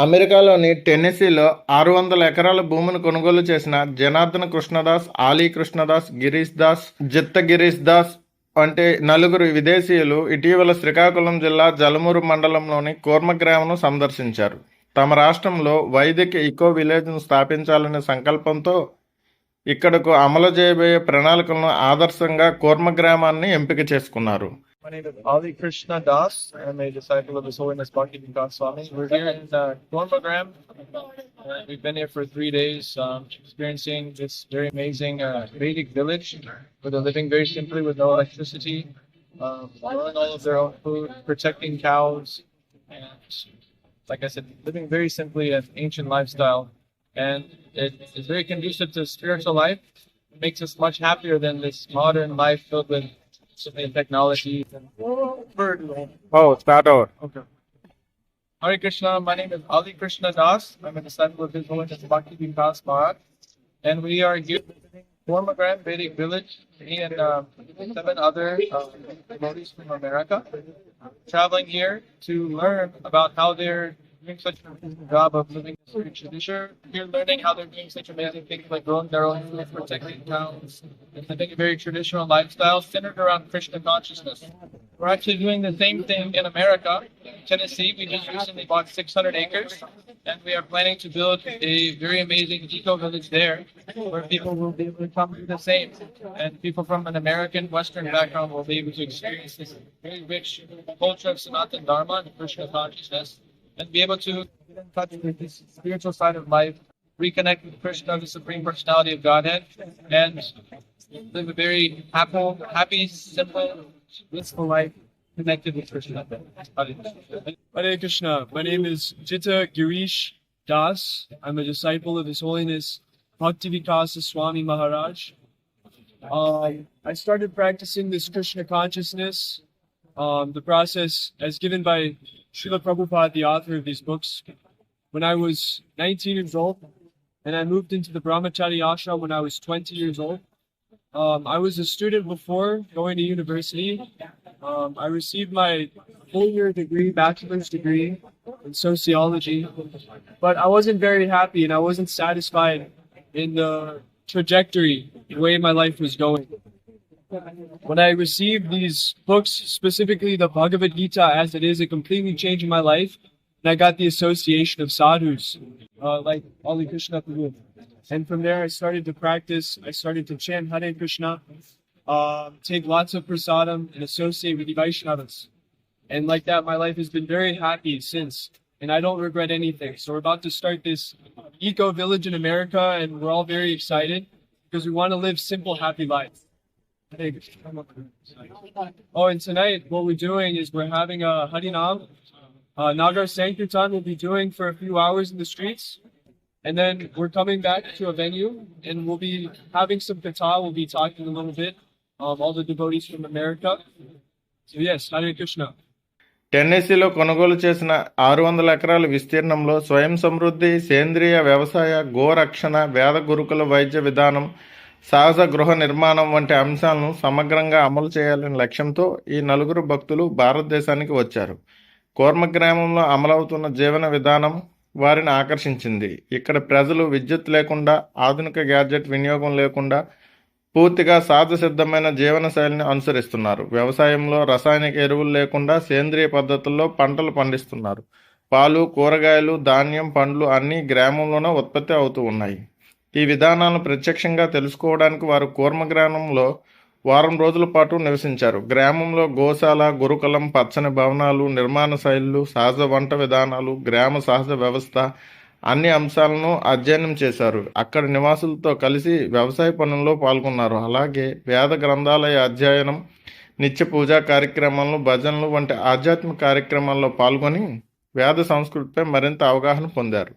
అమెరికాలోని టెన్నెసీలో 600 ఎకరాల భూమిని కొనుగోలు చేసిన జనార్దన కృష్ణదాస్, ఆలీ కృష్ణదాస్, గిరీష్ దాస్, జిత్త గిరీష్ దాస్ వంటి నలుగురు విదేశీయులు ఇటీవల శ్రీకాకుళం జిల్లా జలమూరు మండలంలోని కూర్మగ్రామంను సందర్శించారు. తమ రాష్ట్రంలో వైదిక ఇకో విలేజ్ను స్థాపించాలనే సంకల్పంతో ఇక్కడకు అమలు చేయబోయే ప్రణాళికలను ఆదర్శంగా కూర్మగ్రామాన్ని ఎంపిక చేసుకున్నారు. My name is Ali Krishna Das. I'm a disciple of His Holiness Bhakti Vikas Swami. We're here in Kormagram. We've been here for 3 days, experiencing this very amazing Vedic village where they're living very simply with no electricity, growing all of their own food, protecting cows, and like I said, living very simply an ancient lifestyle. And it is very conducive to spiritual life. It makes us much happier than this modern life filled with so many technologies and Start over. okay. Hare Krishna, my name is Ali Krishna Das. I'm a disciple of His Holiness Bhakti Vikas Maharaj. And we are here visiting Kormagram Vedic Village. Me and 7 other devotees from America traveling here to learn about how they're doing such an amazing job of living this very tradition. Here learning how they're doing such amazing things like growing their own food, protecting cows, and living a very traditional lifestyle centered around Krishna consciousness. We're actually doing the same thing in America. In Tennessee, we just recently bought 600 acres, and we are planning to build a very amazing eco-village there, where people will be able to come do the same. And people from an American Western background will be able to experience this very rich culture of Sanatana Dharma and Krishna consciousness, and be able to get in touch with this spiritual side of life, reconnect with Krishna, the Supreme Personality of Godhead, and live a very happy, simple, blissful life connected with Krishna. Hare Krishna. My name is Jitta Girish Das. I'm a disciple of His Holiness Bhakti Vikas Swami Maharaj. I started practicing this Krishna consciousness, the process as given by Srila Prabhupada, the author of these books, when I was 19 years old, and I moved into the Brahmachari ashram when I was 20 years old. I was a student before going to university. I received my full-year degree, bachelor's degree in sociology, but I wasn't very happy and I wasn't satisfied in the trajectory, the way my life was going. When I received these books, specifically the Bhagavad Gita as it is, it completely changed my life. And I got the association of sadhus, like Ali Krishna Prabhu. And from there, I started to practice. I started to chant Hare Krishna, take lots of prasadam, and associate with the Vaishnavas. And like that, my life has been very happy since. And I don't regret anything. So we're about to start this eco-village in America, and we're all very excited because we want to live simple, happy lives. Oh, and tonight what we're doing is we're having a Harinam. Nagar Sankirtan will be doing for a few hours in the streets. And then we're coming back to a venue and we'll be having some katha. We'll be talking a little bit. All the devotees from America. So yes, Hare Krishna. టెన్నెసీలో కొనుగోలు చేసిన 600 ఎకరాల విస్తీర్ణంలో స్వయం సమృద్ధి, సేంద్రియ వ్యవసాయ, గోరక్షణ, వేద గురుకుల వైద్య విధానం, సహజ గృహ నిర్మాణం వంటి అంశాలను సమగ్రంగా అమలు చేయాలనే లక్ష్యంతో ఈ నలుగురు భక్తులు భారతదేశానికి వచ్చారు. కూర్మగ్రామంలో అమలవుతున్న జీవన విధానం వారిని ఆకర్షించింది. ఇక్కడ ప్రజలు విద్యుత్ లేకుండా, ఆధునిక గ్యాడ్జెట్ వినియోగం లేకుండా పూర్తిగా సహజసిద్ధమైన జీవన శైలిని అనుసరిస్తున్నారు. వ్యవసాయంలో రసాయనిక ఎరువులు లేకుండా సేంద్రియ పద్ధతుల్లో పంటలు పండిస్తున్నారు. పాలు, కూరగాయలు, ధాన్యం, పండ్లు అన్నీ గ్రామంలోనే ఉత్పత్తి అవుతూ ఉన్నాయి. ఈ విధానాలను ప్రత్యక్షంగా తెలుసుకోవడానికి వారు కూర్మగ్రామంలో వారం రోజుల పాటు నివసించారు. గ్రామంలో గోశాల, గురుకులం, పచ్చని భవనాలు, నిర్మాణ శైలులు, సహజ వంట విధానాలు, గ్రామ సహజ వ్యవస్థ అన్ని అంశాలను అధ్యయనం చేశారు. అక్కడి నివాసులతో కలిసి వ్యవసాయ పనుల్లో పాల్గొన్నారు. అలాగే వేద గ్రంథాలయ అధ్యయనం, నిత్య పూజా కార్యక్రమాలను, భజనలు వంటి ఆధ్యాత్మిక కార్యక్రమాల్లో పాల్గొని వేద సంస్కృతిపై మరింత అవగాహన పొందారు.